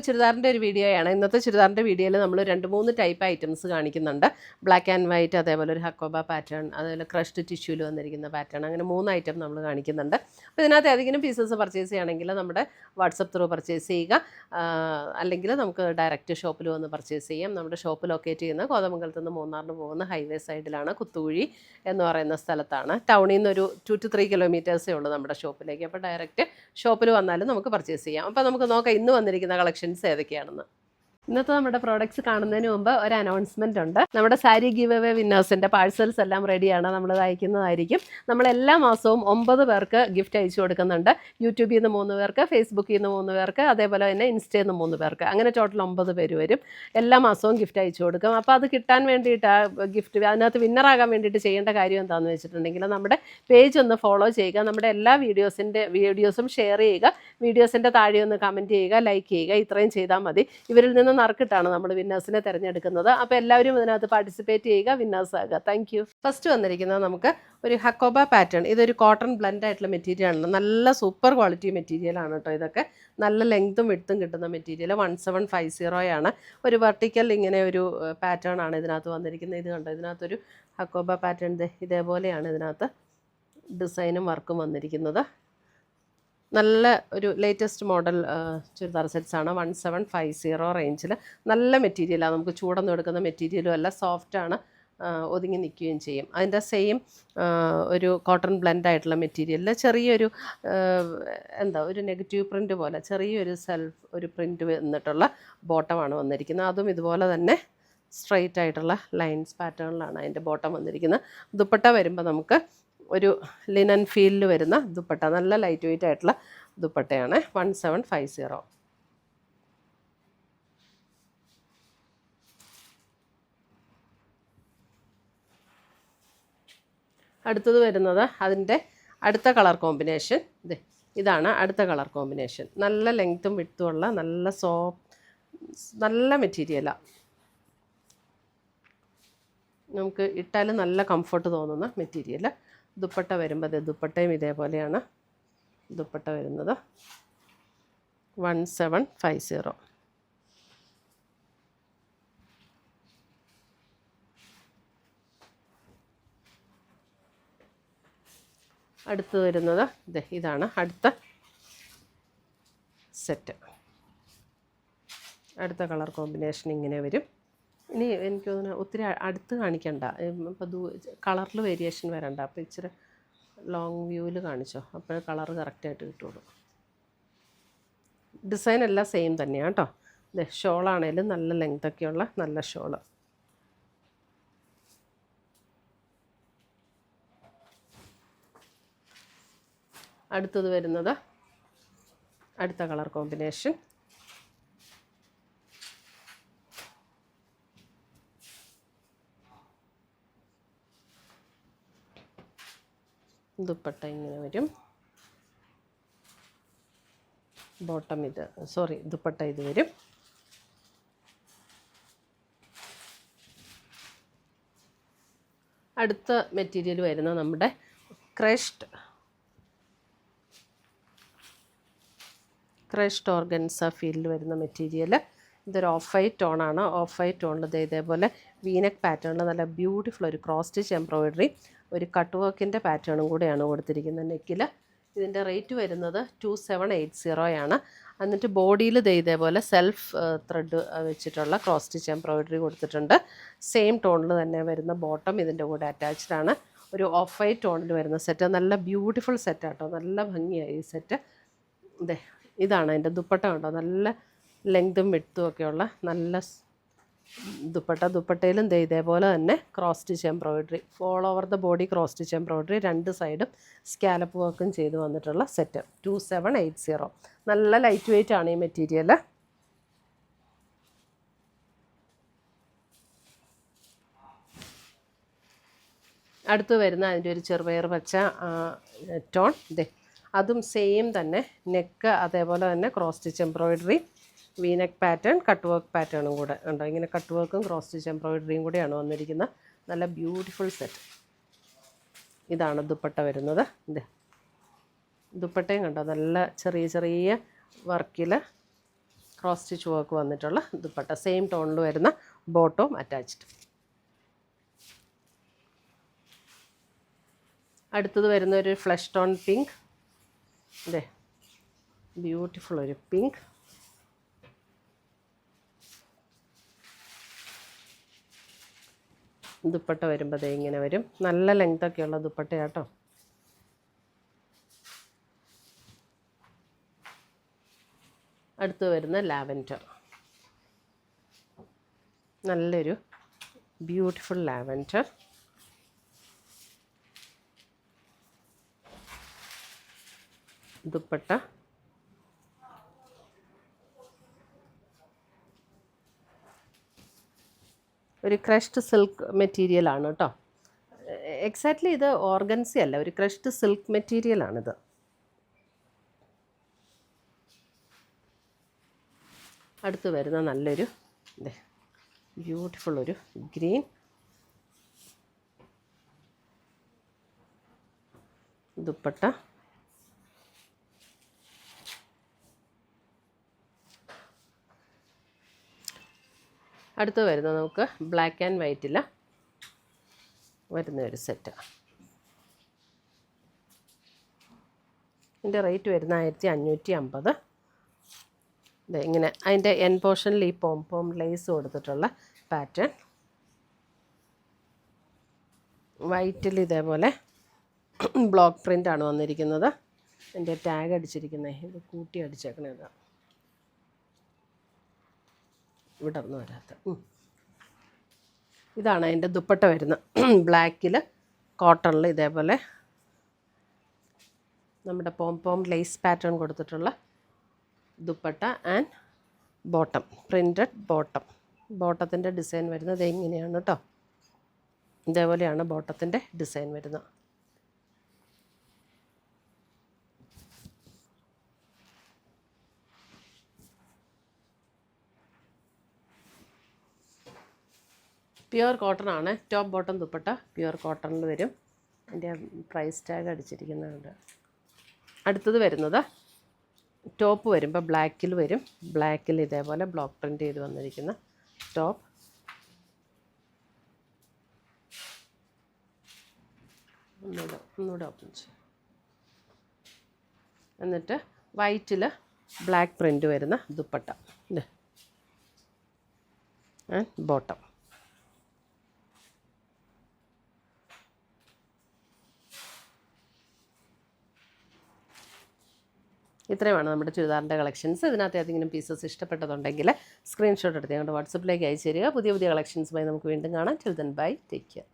ചുരിദാറിൻ്റെ ഒരു വീഡിയോയാണ്. ഇന്നത്തെ ചുരിദാറിൻ്റെ വീഡിയോയിൽ നമ്മൾ 2-3 ടൈപ്പ് ഐറ്റംസ് കാണിക്കുന്നുണ്ട്. ബ്ലാക്ക് ആൻഡ് വൈറ്റ്, അതേപോലെ ഒരു ഹക്കോബ പാറ്റേൺ, അതേപോലെ ക്രഷ്ഡ് ടിഷ്യൂല് വന്നിരിക്കുന്ന പാറ്റേൺ, അങ്ങനെ 3 ഐറ്റം നമ്മൾ കാണിക്കുന്നുണ്ട്. അപ്പോൾ ഇതിനകത്ത് ഏതെങ്കിലും പീസസ് പർച്ചേസ് ചെയ്യുകയാണെങ്കിൽ നമ്മുടെ വാട്സപ്പ് ത്രൂ പർച്ചേസ് ചെയ്യുക, അല്ലെങ്കിൽ നമുക്ക് ഡയറക്റ്റ് ഷോപ്പിൽ വന്ന് പർച്ചേസ് ചെയ്യാം. നമ്മുടെ ഷോപ്പ് ലൊക്കേറ്റ് ചെയ്യുന്ന കോതമംഗലത്ത് നിന്ന് മൂന്നാറിന് പോകുന്ന ഹൈവേ സൈഡിലാണ്, കുത്തുകുഴി എന്ന് പറയുന്ന സ്ഥലത്താണ്. ടൗണിൽ നിന്ന് ഒരു 2 to 3 കിലോമീറ്റേഴ്സേ ഉള്ളൂ നമ്മുടെ ഷോപ്പിലേക്ക്. അപ്പോൾ ഡയറക്റ്റ് ഷോപ്പിൽ വന്നാലും നമുക്ക് പർച്ചേസ് ചെയ്യാം. അപ്പോൾ നമുക്ക് നോക്കാം ഇന്ന് വന്നിരിക്കുന്ന കളക്ഷൻസ് ഏതൊക്കെയാണെന്ന്. ഇന്നത്തെ നമ്മുടെ പ്രോഡക്റ്റ്സ് കാണുന്നതിന് മുമ്പ് ഒരു അനൗൺസ്മെൻ്റ് ഉണ്ട്. നമ്മുടെ സാരി ഗിവ് അവേ വിന്നേഴ്സിൻ്റെ പാഴ്സൽസ് എല്ലാം റെഡിയാണ്, നമ്മൾ അയക്കുന്നതായിരിക്കും. നമ്മൾ എല്ലാ മാസവും 9 പേർക്ക് ഗിഫ്റ്റ് അയച്ചു കൊടുക്കുന്നുണ്ട്. യൂട്യൂബിൽ നിന്ന് 3 പേർക്ക്, ഫേസ്ബുക്കിൽ നിന്ന് 3 പേർക്ക്, അതേപോലെ തന്നെ ഇൻസ്റ്റയിൽ നിന്ന് 3 പേർക്ക്, അങ്ങനെ ടോട്ടൽ 9 പേര് വരും. എല്ലാ മാസവും ഗിഫ്റ്റ് അയച്ചു കൊടുക്കും. അപ്പോൾ അത് കിട്ടാൻ വേണ്ടിയിട്ട് ഗിഫ്റ്റ് അതിനകത്ത് വിന്നറാകാൻ വേണ്ടിയിട്ട് ചെയ്യേണ്ട കാര്യം എന്താണെന്ന് വെച്ചിട്ടുണ്ടെങ്കിൽ നമ്മുടെ പേജ് ഒന്ന് ഫോളോ ചെയ്യുക, നമ്മുടെ എല്ലാ വീഡിയോസും ഷെയർ ചെയ്യുക, വീഡിയോസിൻ്റെ താഴെ ഒന്ന് കമൻറ്റ് ചെയ്യുക, ലൈക്ക് ചെയ്യുക. ഇത്രയും ചെയ്താൽ മതി. ഇവരിൽ നിന്ന് നറുക്കിട്ടാണ് നമ്മൾ വിന്നേഴ്സിനെ തിരഞ്ഞെടുക്കുന്നത്. അപ്പോൾ എല്ലാവരും ഇതിനകത്ത് പാർട്ടിസിപ്പേറ്റ് ചെയ്യുക, വിന്നേഴ്സ് ആകുക. Thank you. ഫസ്റ്റ് വന്നിരിക്കുന്നത് നമുക്ക് ഒരു ഹക്കോബ പാറ്റേൺ. ഇതൊരു കോട്ടൺ ബ്ലെൻഡ് ആയിട്ടുള്ള മെറ്റീരിയലാണ്. നല്ല സൂപ്പർ ക്വാളിറ്റി മെറ്റീരിയലാണ് കേട്ടോ. ഇതൊക്കെ നല്ല ലെങ്ത്തും വിഡ്ത്തും കിട്ടുന്ന മെറ്റീരിയൽ. 1750 ആണ്. ഒരു വെർട്ടിക്കൽ ഇങ്ങനെ ഒരു പാറ്റേൺ ആണ് ഇതിനകത്ത് വന്നിരിക്കുന്നത്. ഇത് കണ്ടോ, ഇതിനകത്തൊരു ഹക്കോബ പാറ്റേൺ ഇതേപോലെയാണ് ഇതിനകത്ത് ഡിസൈനും വർക്കും വന്നിരിക്കുന്നത്. നല്ല ഒരു ലേറ്റസ്റ്റ് മോഡൽ ചുരിദാർ സെറ്റ്സാണ്. 1750 റേഞ്ചിൽ നല്ല മെറ്റീരിയലാണ്. നമുക്ക് ചൂടൊന്നും എടുക്കുന്ന മെറ്റീരിയലും അല്ല, സോഫ്റ്റാണ്, ഒതുങ്ങി നിൽക്കുകയും ചെയ്യും. അതിൻ്റെ സെയിം ഒരു കോട്ടൺ ബ്ലെൻഡ് ആയിട്ടുള്ള മെറ്റീരിയലിൽ ചെറിയൊരു ഒരു നെഗറ്റീവ് പ്രിൻ്റ് പോലെ ചെറിയൊരു ഒരു പ്രിൻ്റ് വന്നിട്ടുള്ള ബോട്ടമാണ് വന്നിരിക്കുന്നത്. അതും ഇതുപോലെ തന്നെ സ്ട്രെയിറ്റ് ആയിട്ടുള്ള ലൈൻസ് പാറ്റേണിലാണ് അതിൻ്റെ ബോട്ടം വന്നിരിക്കുന്നത്. ദുപ്പട്ട വരുമ്പോൾ നമുക്ക് ഒരു ലിനൻ ഫീലിൽ വരുന്ന ദുപ്പട്ട, നല്ല ലൈറ്റ് വെയിറ്റ് ആയിട്ടുള്ള ദുപ്പട്ടയാണ്. 1750. അടുത്തത് വരുന്നത് അതിൻ്റെ അടുത്ത കളർ കോമ്പിനേഷൻ. ഇതാണ് അടുത്ത കളർ കോമ്പിനേഷൻ. നല്ല ലെങ്ത്തും വിഡ്ത്തും ഉള്ള നല്ല മെറ്റീരിയലാണ്. നമുക്ക് ഇട്ടാലും നല്ല കംഫർട്ട് തോന്നുന്ന മെറ്റീരിയൽ. ദുപ്പട്ട വരുമ്പോൾ ദുപ്പട്ടയും ഇതേപോലെയാണ് ദുപ്പട്ട വരുന്നത്. 1750. അടുത്ത് വരുന്നത് ഇതാണ് അടുത്ത സെറ്റ്. അടുത്ത കളർ കോമ്പിനേഷൻ ഇങ്ങനെ വരും. ഇനി എനിക്ക് തോന്നുന്നു ഒത്തിരി അടുത്ത് കാണിക്കണ്ട, ഇപ്പോൾ കളറിൽ വേരിയേഷൻ വരണ്ട. അപ്പോൾ ഇച്ചിരി ലോങ് വ്യൂവിൽ കാണിച്ചോ, അപ്പോൾ കളർ കറക്റ്റായിട്ട് കിട്ടുള്ളൂ. ഡിസൈൻ എല്ലാം സെയിം തന്നെയാണ് കേട്ടോ. ഷോളാണേലും നല്ല ലെങ്തൊക്കെയുള്ള നല്ല ഷോള്. അടുത്തത് വരുന്നത് അടുത്ത കളർ കോമ്പിനേഷൻ. ദുപ്പട്ട ഇങ്ങനെ വരും. ബോട്ടം ദുപ്പട്ട ഇത് വരും. അടുത്ത മെറ്റീരിയൽ വരുന്നത് നമ്മുടെ ക്രഷ്ഡ് ഓർഗൻസ ഫീലിൽ വരുന്ന മെറ്റീരിയൽ. ഇതൊരു ഓഫ് വൈറ്റ് ടോണാണ്. ഓഫ് വൈറ്റ് ടോണിൽ ഇതേപോലെ വീനെക്ക് പാറ്റേണിൽ നല്ല ബ്യൂട്ടിഫുൾ ഒരു ക്രോസ് സ്റ്റിച്ച് എംബ്രോയിഡറി, ഒരു കട്ട് വർക്കിൻ്റെ പാറ്റേണും കൂടെയാണ് കൊടുത്തിരിക്കുന്നത് നെക്കിൽ. ഇതിൻ്റെ റേറ്റ് വരുന്നത് 2780 ആണ്. എന്നിട്ട് ബോഡിയിൽ ഇതേപോലെ സെൽഫ് ത്രെഡ് വെച്ചിട്ടുള്ള ക്രോസ് സ്റ്റിച്ച് എംബ്രോയിഡറി കൊടുത്തിട്ടുണ്ട്. സെയിം ടോണിൽ തന്നെ വരുന്ന ബോട്ടം ഇതിൻ്റെ കൂടെ അറ്റാച്ച്ഡ് ആണ്. ഒരു ഓഫ് വൈറ്റ് ടോണിൽ വരുന്ന സെറ്റ്. നല്ല ബ്യൂട്ടിഫുൾ സെറ്റാട്ടോ, നല്ല ഭംഗിയായി ഈ സെറ്റ്. ഇതാണ് അതിൻ്റെ ദുപ്പട്ട കണ്ടോ, നല്ല ലെങ്തും വിഡ്ത്തും ഒക്കെയുള്ള നല്ല ദുപ്പട്ടയിലും ഇതേപോലെ തന്നെ cross stitch embroidery, all over the body cross stitch embroidery, 2 സൈഡും സ്കാലപ്പ് വർക്കും ചെയ്ത് വന്നിട്ടുള്ള സെറ്റ്. 2780. നല്ല ലൈറ്റ് വെയിറ്റ് ആണ് ഈ മെറ്റീരിയൽ. അടുത്ത് വരുന്ന അതിൻ്റെ ഒരു ചെറുപയർ പച്ച ടോൺ. അതും സെയിം തന്നെ നെക്ക്, അതേപോലെ തന്നെ cross stitch embroidery, V-neck pattern, cut work പാറ്റേണും കൂടെ ഉണ്ടോ. ഇങ്ങനെ കട്ട് വർക്കും ക്രോസ് സ്റ്റിച്ച് എംബ്രോയിഡറിയും കൂടെയാണ് വന്നിരിക്കുന്നത്. നല്ല ബ്യൂട്ടിഫുൾ സെറ്റ്. ഇതാണ് ദുപ്പട്ട വരുന്നത്. ദുപ്പട്ടയും കണ്ടോ, നല്ല ചെറിയ ചെറിയ വർക്കിൽ ക്രോസ് സ്റ്റിച്ച് വർക്ക് വന്നിട്ടുള്ള ദുപ്പട്ട, സെയിം ടോണിൽ വരുന്ന ബോട്ടവും അറ്റാച്ച്ഡ്. അടുത്തത് വരുന്ന ഒരു ഫ്ലഷ് ടോൺ പിങ്ക്. അതെ, ബ്യൂട്ടിഫുൾ ഒരു പിങ്ക്. ദുപ്പട്ട വരുമ്പോൾ ഇങ്ങനെ വരും. നല്ല ലെങ്ത്തൊക്കെയുള്ള ദുപ്പട്ടയാട്ടോ. അടുത്ത് വരുന്ന ലാവൻഡർ, നല്ലൊരു ബ്യൂട്ടിഫുൾ ലാവൻഡർ. ദുപ്പട്ട ഒരു ക്രഷ്ഡ് സിൽക്ക് മെറ്റീരിയലാണ് കേട്ടോ. എക്സാക്ട്ലി ഇത് ഓർഗൻസി അല്ല, ഒരു ക്രഷ്ഡ് സിൽക്ക് മെറ്റീരിയലാണിത്. അടുത്ത് വരുന്ന നല്ലൊരു ബ്യൂട്ടിഫുൾ ഒരു ഗ്രീൻ. ദുപ്പട്ട അടുത്ത് വരുന്നത് നമുക്ക് ബ്ലാക്ക് ആൻഡ് വൈറ്റിൽ വരുന്ന ഒരു സെറ്റ്. ഇതിൻ്റെ റേറ്റ് വരുന്ന 1550. ഇങ്ങനെ അതിൻ്റെ എൻ പോർഷനിൽ ഈ പോം ലേസ് കൊടുത്തിട്ടുള്ള പാറ്റേൺ. വൈറ്റിൽ ഇതേപോലെ ബ്ലോക്ക് പ്രിൻ്റാണ് വന്നിരിക്കുന്നത്. എൻ്റെ ടാഗ് അടിച്ചിരിക്കുന്നത് ഇത് കൂട്ടി അടിച്ചേക്കണത്, ഇവിടെ ഒന്നും വരാത്ത. ഇതാണ് അതിൻ്റെ ദുപ്പട്ട വരുന്നത്. ബ്ലാക്കിൽ കോട്ടണിൽ ഇതേപോലെ നമ്മുടെ പോം ലേസ് പാറ്റേൺ കൊടുത്തിട്ടുള്ള dupatta and bottom, printed bottom. ബോട്ടത്തിൻ്റെ ഡിസൈൻ വരുന്നത് ഇങ്ങനെയാണ് കേട്ടോ. ഇതേപോലെയാണ് ബോട്ടത്തിൻ്റെ ഡിസൈൻ വരുന്നത്. പ്യുവർ കോട്ടൺ ആണ്. ടോപ്പ് ബോട്ടം ദുപ്പട്ട പ്യുവർ കോട്ടണിൽ വരും. അതിൻ്റെ പ്രൈസ് ടാഗ് അടിച്ചിരിക്കുന്നുണ്ട്. അടുത്തത് വരുന്നത് ടോപ്പ് വരുമ്പോൾ ബ്ലാക്കിൽ വരും. ബ്ലാക്കിൽ ഇതേപോലെ ബ്ലോക്ക് പ്രിൻ്റ് ചെയ്ത് വന്നിരിക്കുന്ന ടോപ്പ്. ഒന്നുകൂടെ ഓപ്പൺ ചെയ്യും. എന്നിട്ട് വൈറ്റിൽ ബ്ലാക്ക് പ്രിൻ്റ് വരുന്ന ദുപ്പട്ട ആൻഡ് ബോട്ടം. ഇത്രയുമാണ് നമ്മുടെ ചുരിദാറിൻ്റെ കളക്ഷൻസ്. ഇതിനകത്ത് ഏതെങ്കിലും പീസസ് ഇഷ്ടപ്പെട്ടതുണ്ടെങ്കിൽ സ്ക്രീൻഷോട്ട് എടുത്ത് ഞങ്ങളുടെ വാട്സപ്പിലേക്ക് അയച്ചു തരിക. പുതിയ കളക്ഷൻസുമായി നമുക്ക് വീണ്ടും കാണാം. Till then bye, take care.